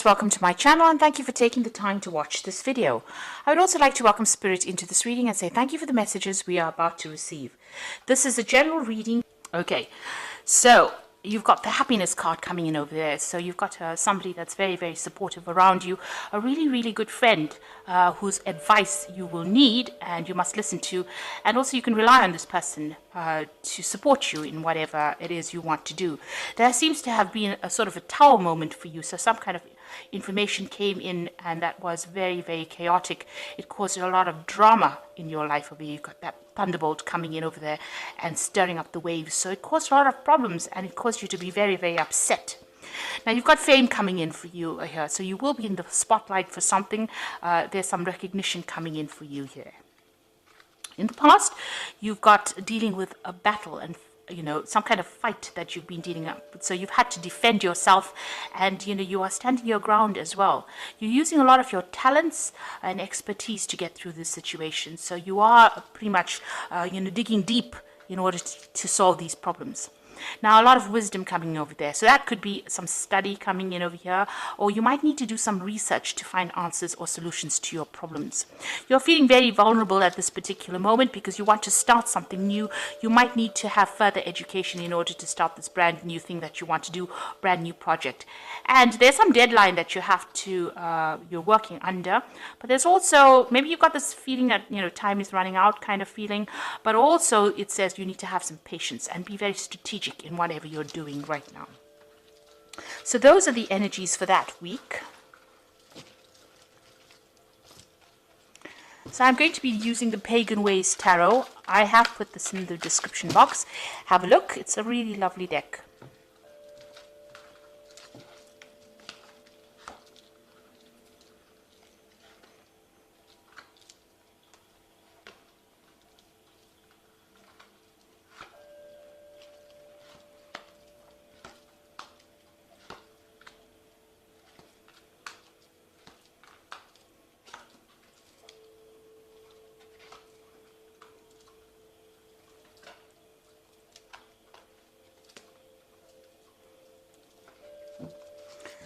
Welcome to my channel and thank you for taking the time to watch this video. I would also like to welcome Spirit into this reading and say thank you for the messages we are about to receive. This is a general reading. Okay, so you've got the happiness card coming in over there. So you've got somebody that's very, very supportive around you, a really, really good friend whose advice you will need and you must listen to. And also you can rely on this person to support you in whatever it is you want to do. There seems to have been a sort of a tower moment for you. So some kind of information came in and that was very, very chaotic. It caused a lot of drama in your life over here. You've got that thunderbolt coming in over there and stirring up the waves. So it caused a lot of problems and it caused you to be very, very upset. Now you've got fame coming in for you here. So you will be in the spotlight for something. There's some recognition coming in for you here. In the past, you've got dealing with a battle and some kind of fight that you've been dealing with. So you've had to defend yourself and, you are standing your ground as well. You're using a lot of your talents and expertise to get through this situation. So you are pretty much, digging deep in order to solve these problems. Now, a lot of wisdom coming over there. So that could be some study coming in over here, or you might need to do some research to find answers or solutions to your problems. You're feeling very vulnerable at this particular moment because you want to start something new. You might need to have further education in order to start this brand new thing that you want to do, brand new project. And there's some deadline that you have to, you're working under, but there's also, maybe you've got this feeling that, time is running out kind of feeling, but also it says you need to have some patience and be very strategic in whatever you're doing right now. So those are the energies for that week. So I'm going to be using the Pagan Ways Tarot. I have put this in the description box. Have a look. It's a really lovely deck.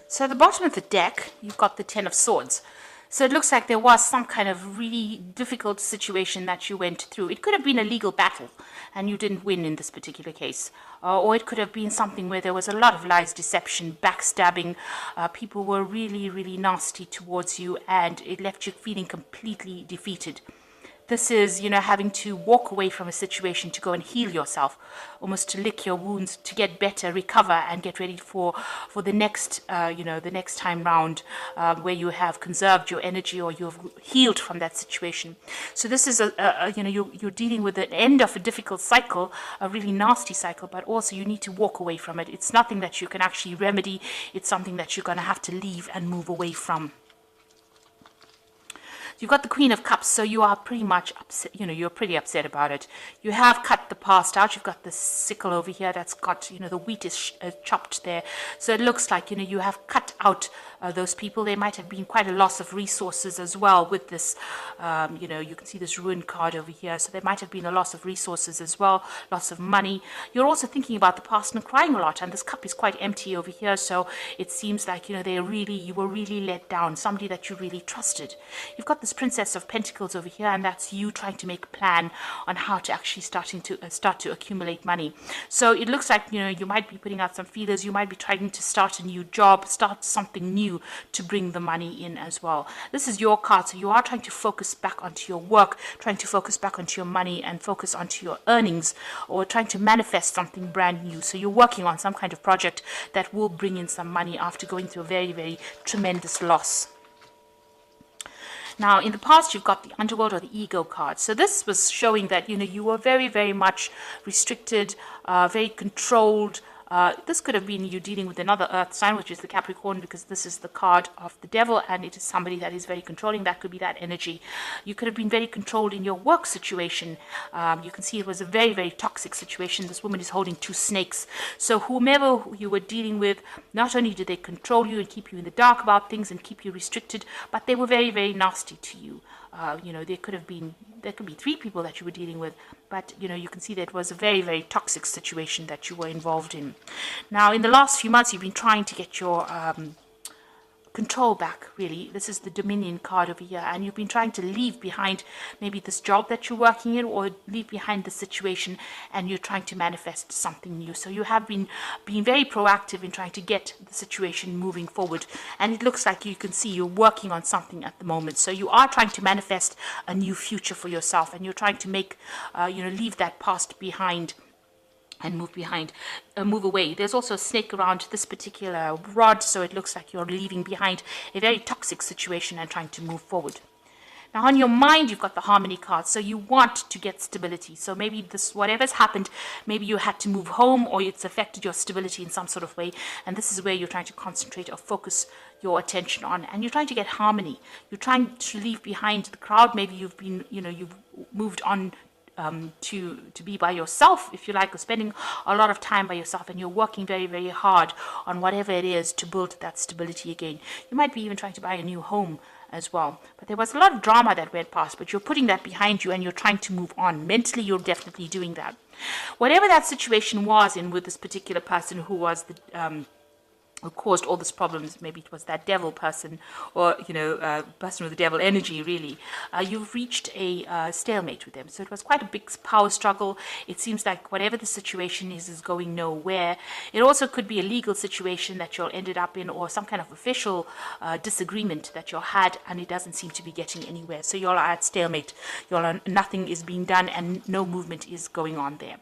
So at the bottom of the deck, you've got the Ten of Swords. So it looks like there was some kind of really difficult situation that you went through. It could have been a legal battle and you didn't win in this particular case. Or it could have been something where there was a lot of lies, deception, backstabbing. People were really, really nasty towards you and it left you feeling completely defeated. This is, having to walk away from a situation to go and heal yourself, almost to lick your wounds, to get better, recover, and get ready for the next, the next time round where you have conserved your energy or you've healed from that situation. So this is, you're dealing with the end of a difficult cycle, a really nasty cycle, but also you need to walk away from it. It's nothing that you can actually remedy. It's something that you're going to have to leave and move away from. You've got the Queen of Cups, so you are pretty much upset, you're pretty upset about it. You have cut the past out. You've got the sickle over here that's got, the wheat is chopped there. So it looks like, you have cut out those people. There might have been quite a loss of resources as well with this, you can see this ruin card over here. So there might have been a loss of resources as well, loss of money. You're also thinking about the past and crying a lot, and this cup is quite empty over here. So it seems like, you were really let down, somebody that you really trusted. You've got this Princess of Pentacles over here, and that's you trying to make a plan on how to actually start to accumulate money. So it looks like you might be putting out some feelers. You might be trying to start a new job, start something new to bring the money in as well. This is your card, so you are trying to focus back onto your work, trying to focus back onto your money and focus onto your earnings, or trying to manifest something brand new. So you're working on some kind of project that will bring in some money after going through a very, very tremendous loss. Now, in the past, you've got the Underworld or the Ego card. So this was showing that, you were very, very much restricted, very controlled. This could have been you dealing with another earth sign, which is the Capricorn, because this is the card of the devil and it is somebody that is very controlling. That could be that energy. You could have been very controlled in your work situation. You can see it was a very, very toxic situation. This woman is holding two snakes. So whomever you were dealing with, not only did they control you and keep you in the dark about things and keep you restricted, but they were very, very nasty to you. There could be three people that you were dealing with, but you can see that it was a very, very toxic situation that you were involved in. Now, in the last few months, you've been trying to get your control back, really. This is the Dominion card over here, and you've been trying to leave behind maybe this job that you're working in, or leave behind the situation, and you're trying to manifest something new. So you have been being very proactive in trying to get the situation moving forward, and it looks like you can see you're working on something at the moment. So you are trying to manifest a new future for yourself, and you're trying to make leave that past behind and move away. There's also a snake around this particular rod, so it looks like you're leaving behind a very toxic situation and trying to move forward. Now on your mind, you've got the Harmony card, so you want to get stability. So maybe this, whatever's happened, maybe you had to move home, or it's affected your stability in some sort of way, and this is where you're trying to concentrate or focus your attention on, and you're trying to get harmony. You're trying to leave behind the crowd. Maybe you've been, you've moved on to be by yourself, if you like, or spending a lot of time by yourself, and you're working very, very hard on whatever it is to build that stability again. You might be even trying to buy a new home as well. But there was a lot of drama that went past, but you're putting that behind you and you're trying to move on. Mentally, you're definitely doing that. Whatever that situation was in with this particular person who was the who caused all these problems, maybe it was that devil person, or person with the devil energy, really, you've reached a stalemate with them. So it was quite a big power struggle. It seems like whatever the situation is going nowhere. It also could be a legal situation that you'll ended up in, or some kind of official disagreement that you'll had, and it doesn't seem to be getting anywhere. So you're at stalemate. Nothing is being done and no movement is going on there.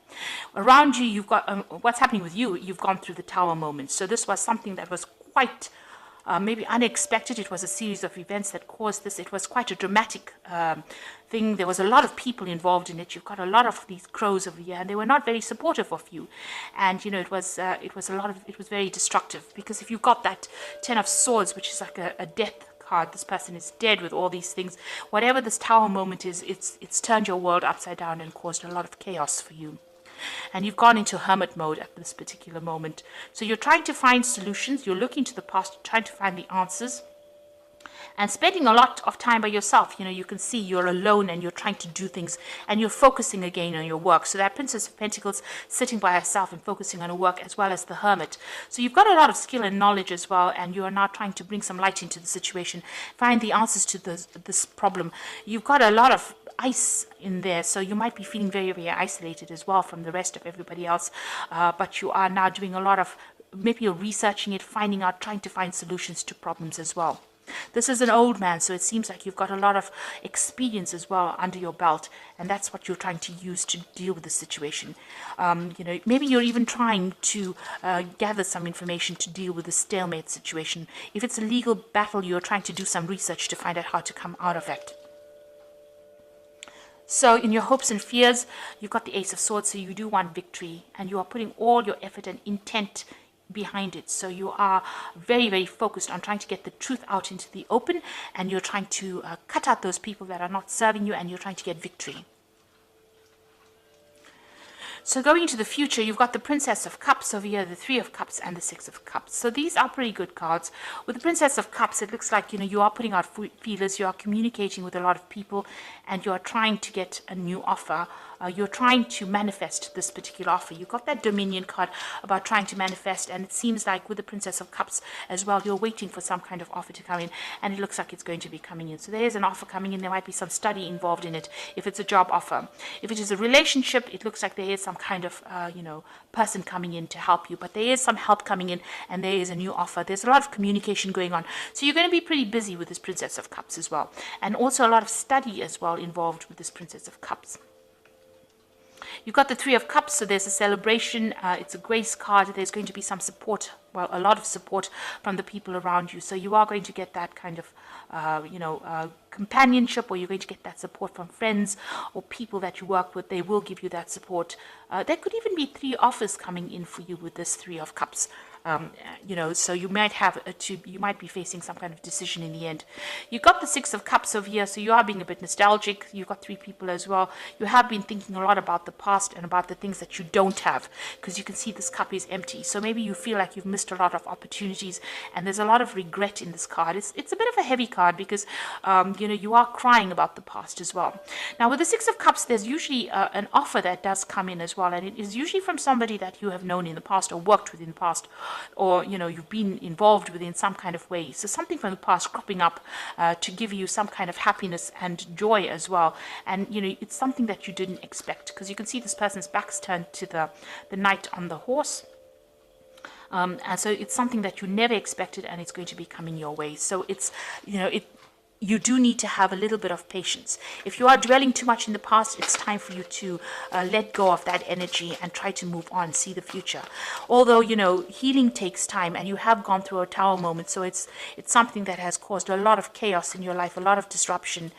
Around you, you've got what's happening with you. You've gone through the Tower moment. So this was something that was quite maybe unexpected. It was a series of events that caused this. It was quite a dramatic thing. There was a lot of people involved in it. You've got a lot of these crows over here, and they were not very supportive of you. And it was very destructive, because if you've got that Ten of Swords, which is like a death card, this person is dead with all these things. Whatever this Tower moment is, it's turned your world upside down and caused a lot of chaos for you. And you've gone into hermit mode at this particular moment. So you're trying to find solutions. You're looking to the past, trying to find the answers, and spending a lot of time by yourself. You can see you're alone and you're trying to do things, and you're focusing again on your work. So that Princess of Pentacles sitting by herself and focusing on her work, as well as the Hermit. So you've got a lot of skill and knowledge as well, and you are now trying to bring some light into the situation, find the answers to this problem. You've got a lot of ice in there, so you might be feeling very, very isolated as well from the rest of everybody else, but you are now doing a lot of, maybe you're researching it, finding out, trying to find solutions to problems as well. This is an old man, so it seems like you've got a lot of experience as well under your belt, and that's what you're trying to use to deal with the situation. Maybe you're even trying to gather some information to deal with the stalemate situation. If it's a legal battle, you're trying to do some research to find out how to come out of it. So in your hopes and fears, you've got the Ace of Swords, so you do want victory, and you are putting all your effort and intent behind it. So you are very, very focused on trying to get the truth out into the open, and you're trying to cut out those people that are not serving you, and you're trying to get victory. So going into the future, you've got the Princess of Cups over here, the Three of Cups, and the Six of Cups. So these are pretty good cards. With the Princess of Cups, it looks like, you are putting out feelers, you are communicating with a lot of people, and you are trying to get a new offer. You're trying to manifest this particular offer. You've got that Dominion card about trying to manifest, and it seems like with the Princess of Cups as well, you're waiting for some kind of offer to come in, and it looks like it's going to be coming in. So there is an offer coming in. There might be some study involved in it if it's a job offer. If it is a relationship, it looks like there is some kind of person coming in to help you, but there is some help coming in, and there is a new offer. There's a lot of communication going on, so you're going to be pretty busy with this Princess of Cups as well, and also a lot of study as well involved with this Princess of Cups. You've got the Three of Cups, so there's a celebration. It's a grace card. There's going to be some support, well, a lot of support from the people around you. So you are going to get that kind of, companionship, or you're going to get that support from friends or people that you work with. They will give you that support. There could even be 3 offers coming in for you with this Three of Cups. So you might have you might be facing some kind of decision in the end. You've got the Six of Cups over here, so you are being a bit nostalgic. You've got 3 people as well. You have been thinking a lot about the past and about the things that you don't have, because you can see this cup is empty. So maybe you feel like you've missed a lot of opportunities, and there's a lot of regret in this card. It's a bit of a heavy card, because you are crying about the past as well. Now with the Six of Cups, there's usually an offer that does come in as well, and it is usually from somebody that you have known in the past or worked with in the past, or you've been involved with in some kind of way. So something from the past cropping up to give you some kind of happiness and joy as well. And it's something that you didn't expect, because you can see this person's back's turned to the knight on the horse. And so it's something that you never expected, and it's going to be coming your way. So it's, you do need to have a little bit of patience. If you are dwelling too much in the past, it's time for you to let go of that energy and try to move on, see the future. Although, healing takes time, and you have gone through a tower moment, so it's something that has caused a lot of chaos in your life, a lot of disruption.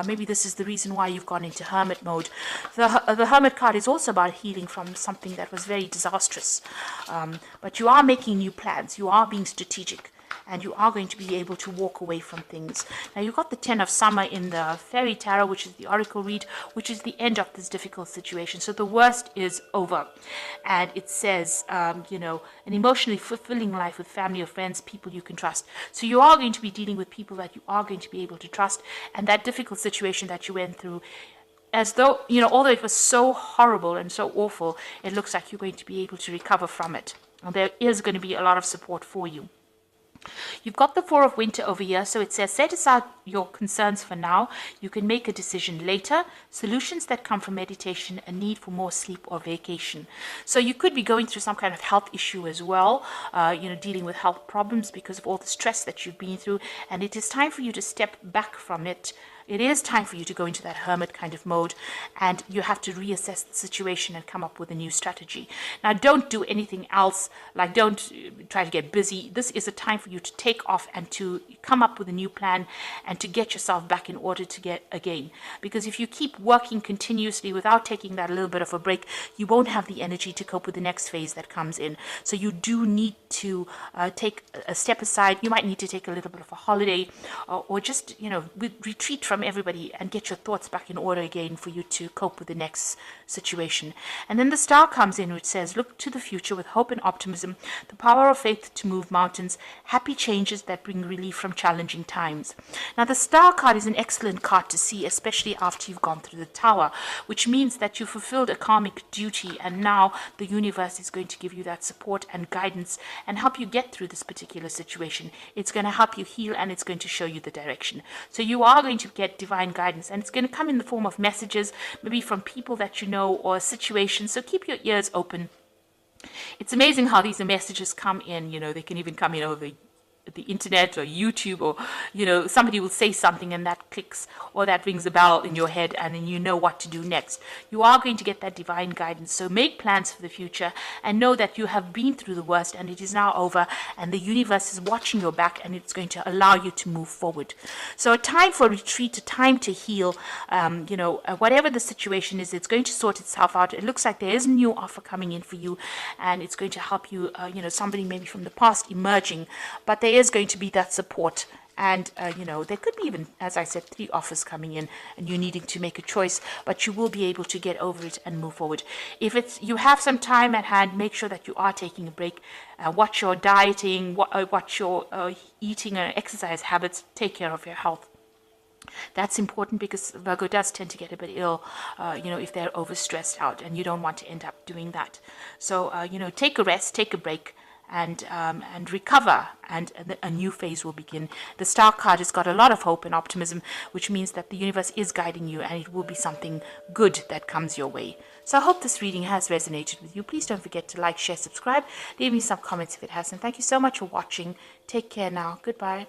Maybe this is the reason why you've gone into hermit mode. The hermit card is also about healing from something that was very disastrous. But you are making new plans. You are being strategic, and you are going to be able to walk away from things. Now, you've got the 10 of Summer in the Fairy Tarot, which is the Oracle read, which is the end of this difficult situation. So the worst is over. And it says, an emotionally fulfilling life with family or friends, people you can trust. So you are going to be dealing with people that you are going to be able to trust. And that difficult situation that you went through, as though, although it was so horrible and so awful, it looks like you're going to be able to recover from it. And there is going to be a lot of support for you. You've got the Four of Winter over here, so it says set aside your concerns for now. You can make a decision later. Solutions that come from meditation, a need for more sleep or vacation. So you could be going through some kind of health issue as well, dealing with health problems because of all the stress that you've been through, and it is time for you to step back from it. It is time for you to go into that hermit kind of mode, and you have to reassess the situation and come up with a new strategy. Now, don't do anything else, like don't try to get busy. This is a time for you to take off and to come up with a new plan and to get yourself back in order to get again. Because if you keep working continuously without taking that little bit of a break, you won't have the energy to cope with the next phase that comes in. So you do need to take a step aside. You might need to take a little bit of a holiday, or just, retreat from everybody and get your thoughts back in order again for you to cope with the next situation. And then the Star comes in, which says, look to the future with hope and optimism, the power of faith to move mountains, happy changes that bring relief from challenging times. Now, the Star card is an excellent card to see, especially after you've gone through the Tower, which means that you fulfilled a karmic duty, and now the universe is going to give you that support and guidance and help you get through this particular situation. It's going to help you heal, and it's going to show you the direction. So you are going to get divine guidance, and it's going to come in the form of messages, maybe from people that you know or situations. So keep your ears open. It's amazing how these messages come in. They can even come in over the internet or YouTube, or somebody will say something and that clicks or that rings a bell in your head, and then you know what to do next. You are going to get that divine guidance. So make plans for the future and know that you have been through the worst and it is now over, and the universe is watching your back, and it's going to allow you to move forward. So a time for retreat, a time to heal. Whatever the situation is, it's going to sort itself out. It looks like there is a new offer coming in for you, and it's going to help you, somebody maybe from the past emerging, but there is going to be that support. And, there could be even, as I said, 3 offers coming in and you needing to make a choice, but you will be able to get over it and move forward. If you have some time at hand, make sure that you are taking a break. Watch your dieting, watch your eating and exercise habits. Take care of your health. That's important, because Virgo does tend to get a bit ill, if they're overstressed out, and you don't want to end up doing that. So, take a rest, take a break, and recover, and a new phase will begin. The Star card has got a lot of hope and optimism, which means that the universe is guiding you, and it will be something good that comes your way. So I hope this reading has resonated with you. Please don't forget to like, share, subscribe. Leave me some comments if it hasn't. Thank you so much for watching. Take care now. Goodbye.